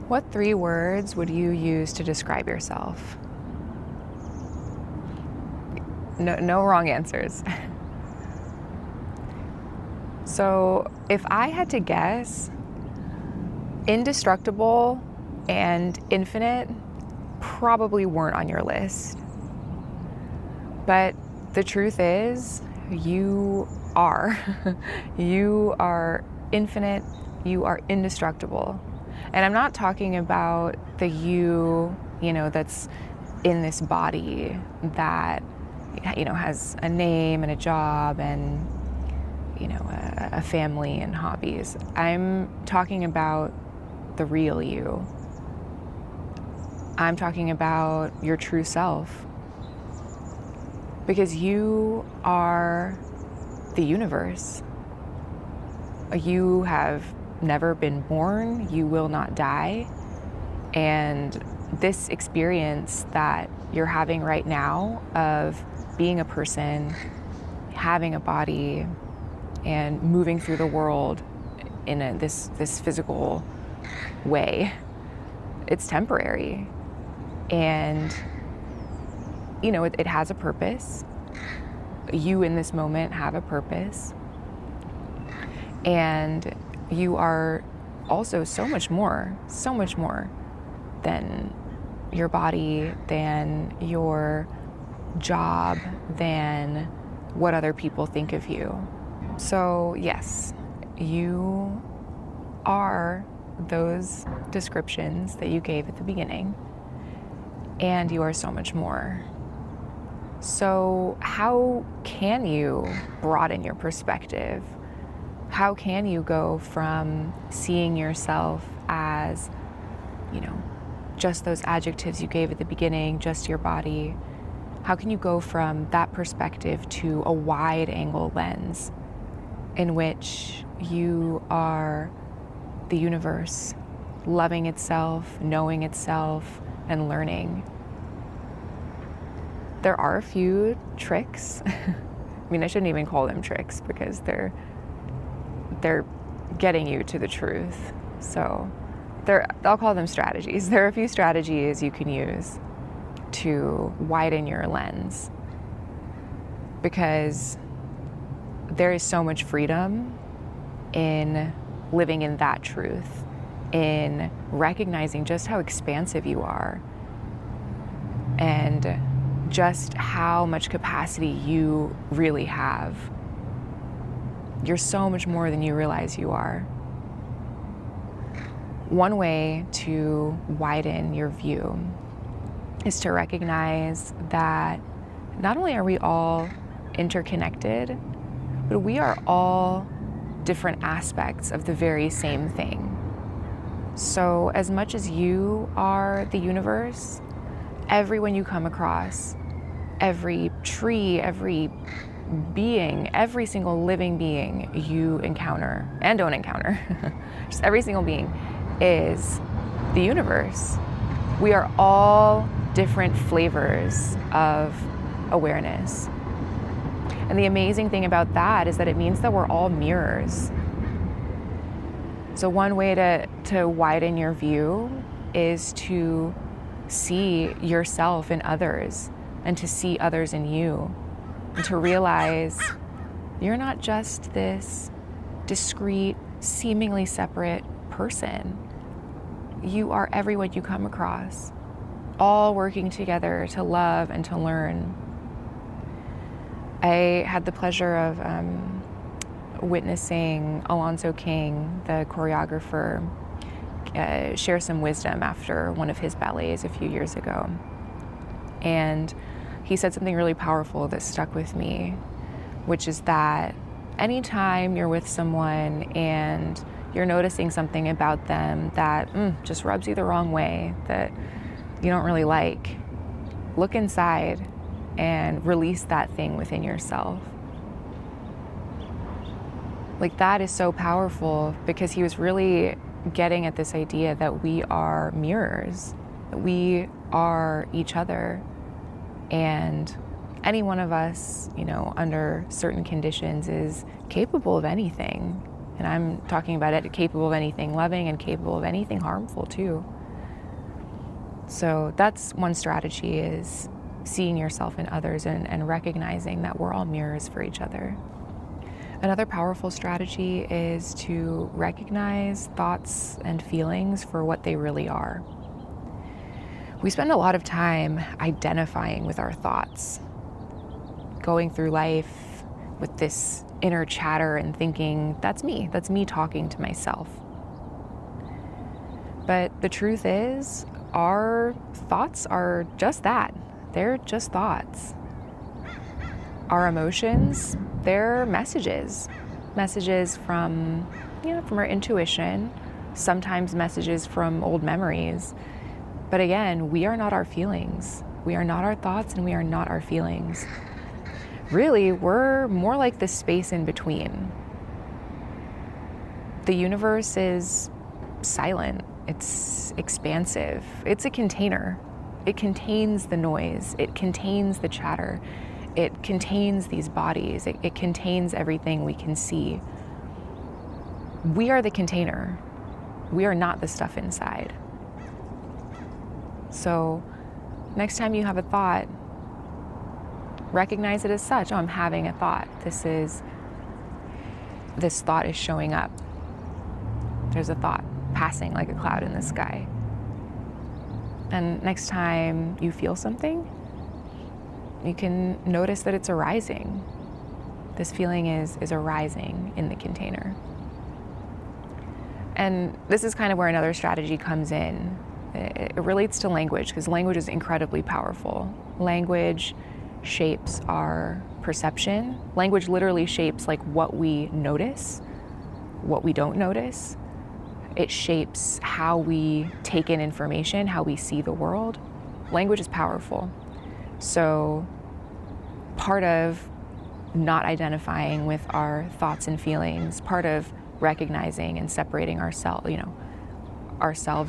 What 3 words would you use to describe yourself? No wrong answers. So, if I had to guess, indestructible and infinite probably weren't on your list. But the truth is, you are. You are infinite, you are indestructible. And I'm not talking about the you, that's in this body that, has a name and a job and, a family and hobbies. I'm talking about the real you. I'm talking about your true self. Because you are the universe. You have never been born, you will not die, and this experience that you're having right now of being a person, having a body, and moving through the world in this physical way, it's temporary. And it has a purpose. You in this moment have a purpose. And you are also so much more than your body, than your job, than what other people think of you. So yes, you are those descriptions that you gave at the beginning, and you are so much more. So how can you broaden your perspective? How can you go from seeing yourself as, just those adjectives you gave at the beginning, just your body? How can you go from that perspective to a wide angle lens in which you are the universe, loving itself, knowing itself, and learning? There are a few tricks. I shouldn't even call them tricks because they're getting you to the truth. So I'll call them strategies. There are a few strategies you can use to widen your lens, because there is so much freedom in living in that truth, in recognizing just how expansive you are and just how much capacity you really have. You're so much more than you realize you are. One way to widen your view is to recognize that not only are we all interconnected, but we are all different aspects of the very same thing. So as much as you are the universe, everyone you come across, every tree, every being, every single living being you encounter and don't encounter, just every single being is the universe. We are all different flavors of awareness. And the amazing thing about that is that it means that we're all mirrors. So one way to widen your view is to see yourself in others and to see others in you, and to realize you're not just this discrete, seemingly separate person. You are everyone you come across, all working together to love and to learn. I had the pleasure of witnessing Alonzo King, the choreographer, share some wisdom after one of his ballets a few years ago. And he said something really powerful that stuck with me, which is that anytime you're with someone and you're noticing something about them that just rubs you the wrong way, that you don't really like, look inside and release that thing within yourself. Like, that is so powerful, because he was really getting at this idea that we are mirrors, that we are each other. And any one of us, under certain conditions is capable of anything. And I'm talking about it capable of anything loving and capable of anything harmful too. So that's one strategy, is seeing yourself in others and recognizing that we're all mirrors for each other. Another powerful strategy is to recognize thoughts and feelings for what they really are. We spend a lot of time identifying with our thoughts, going through life with this inner chatter and thinking, that's me talking to myself. But the truth is, our thoughts are just that. They're just thoughts. Our emotions, they're messages from our intuition, sometimes messages from old memories. But again, we are not our feelings. We are not our thoughts, and we are not our feelings. Really, we're more like the space in between. The universe is silent. It's expansive. It's a container. It contains the noise. It contains the chatter. It contains these bodies. It contains everything we can see. We are the container. We are not the stuff inside. So next time you have a thought, recognize it as such. Oh, I'm having a thought. This thought is showing up. There's a thought passing like a cloud in the sky. And next time you feel something, you can notice that it's arising. This feeling is arising in the container. And this is kind of where another strategy comes in. It relates to language, because language is incredibly powerful. Language shapes our perception. Language literally shapes like what we notice, what we don't notice. It shapes how we take in information, how we see the world. Language is powerful. So part of not identifying with our thoughts and feelings, part of recognizing and separating ourselves,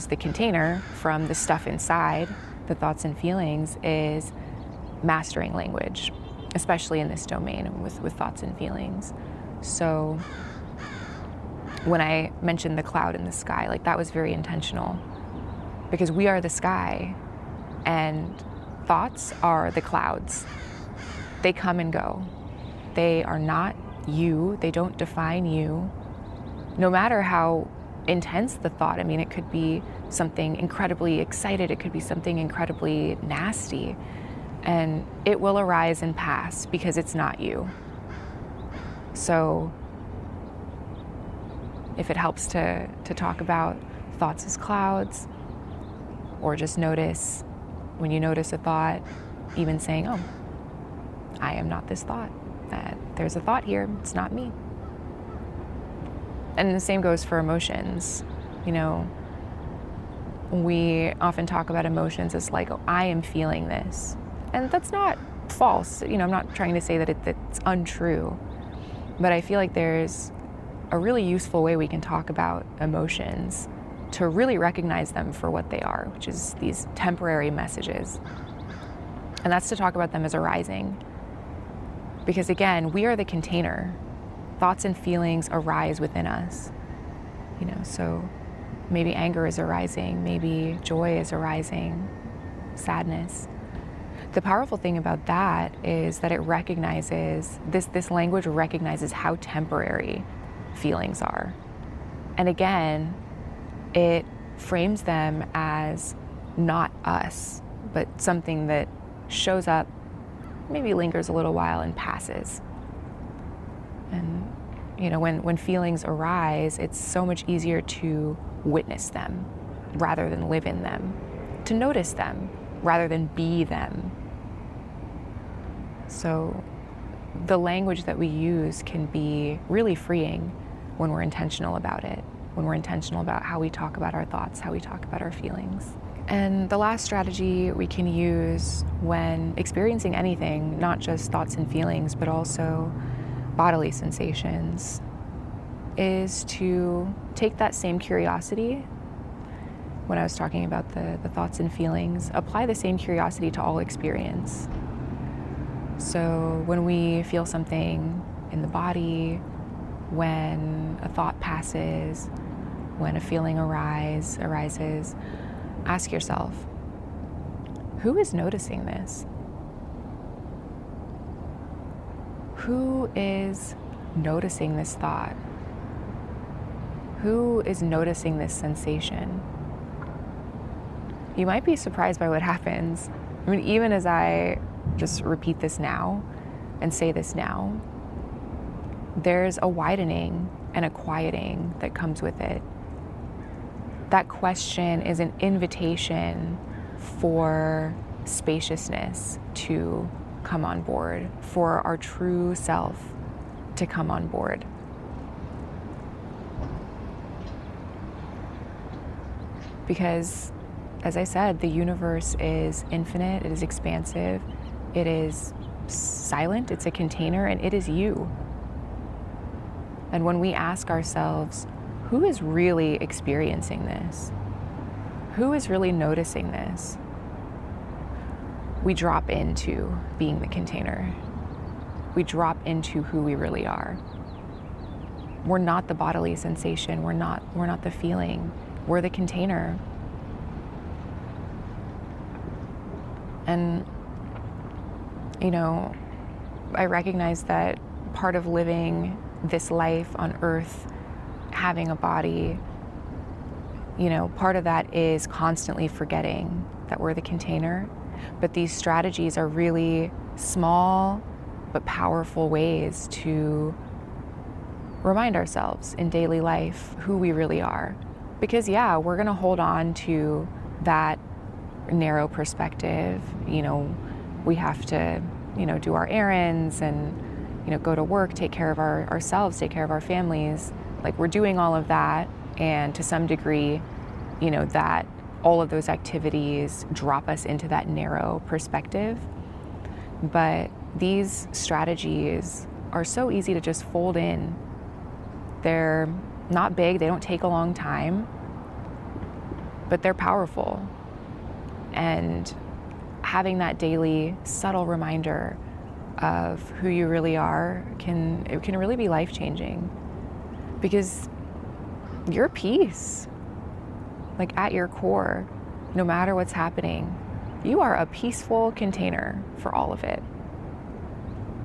the container, from the stuff inside, the thoughts and feelings, is mastering language, especially in this domain with thoughts and feelings. So when I mentioned the cloud in the sky, like, that was very intentional, because we are the sky and thoughts are the clouds. They come and go. They are not you. They don't define you. No matter how intense the thought, I mean, it could be something incredibly excited, it could be something incredibly nasty, and it will arise and pass because it's not you. So if it helps to talk about thoughts as clouds, or just notice when you notice a thought, even saying, oh, I am not this thought, that there's a thought here, it's not me. And the same goes for emotions. We often talk about emotions as like, oh, I am feeling this. And that's not false. I'm not trying to say that it's untrue. But I feel like there's a really useful way we can talk about emotions to really recognize them for what they are, which is these temporary messages. And that's to talk about them as arising. Because again, we are the container. Thoughts and feelings arise within us. So maybe anger is arising, maybe joy is arising, sadness. The powerful thing about that is that it recognizes, this language recognizes how temporary feelings are. And again, it frames them as not us, but something that shows up, maybe lingers a little while and passes. And when feelings arise, it's so much easier to witness them rather than live in them, to notice them rather than be them. So the language that we use can be really freeing when we're intentional about it, when we're intentional about how we talk about our thoughts, how we talk about our feelings. And the last strategy we can use when experiencing anything, not just thoughts and feelings, but also bodily sensations, is to take that same curiosity. When I was talking about the thoughts and feelings, apply the same curiosity to all experience. So when we feel something in the body, when a thought passes, when a feeling arises, ask yourself, Who is noticing this? Who is noticing this thought? Who is noticing this sensation? You might be surprised by what happens. I mean, even as I just repeat this now and say this now, there's a widening and a quieting that comes with it. That question is an invitation for spaciousness to come on board, for our true self to come on board. Because, as I said, the universe is infinite, it is expansive, it is silent, it's a container, and it is you. And when we ask ourselves, who is really experiencing this? Who is really noticing this? We drop into being the container. We drop into who we really are. We're not the bodily sensation. We're not the feeling. We're the container. And, I recognize that part of living this life on earth, having a body, part of that is constantly forgetting that we're the container. But these strategies are really small but powerful ways to remind ourselves in daily life who we really are. Because we're going to hold on to that narrow perspective. We have to, do our errands and, go to work, take care of ourselves, take care of our families. Like, we're doing all of that. And to some degree, that all of those activities drop us into that narrow perspective. But these strategies are so easy to just fold in. They're not big, they don't take a long time, but they're powerful. And having that daily subtle reminder of who you really are can really be life-changing, because you're peace. Like, at your core, no matter what's happening, you are a peaceful container for all of it.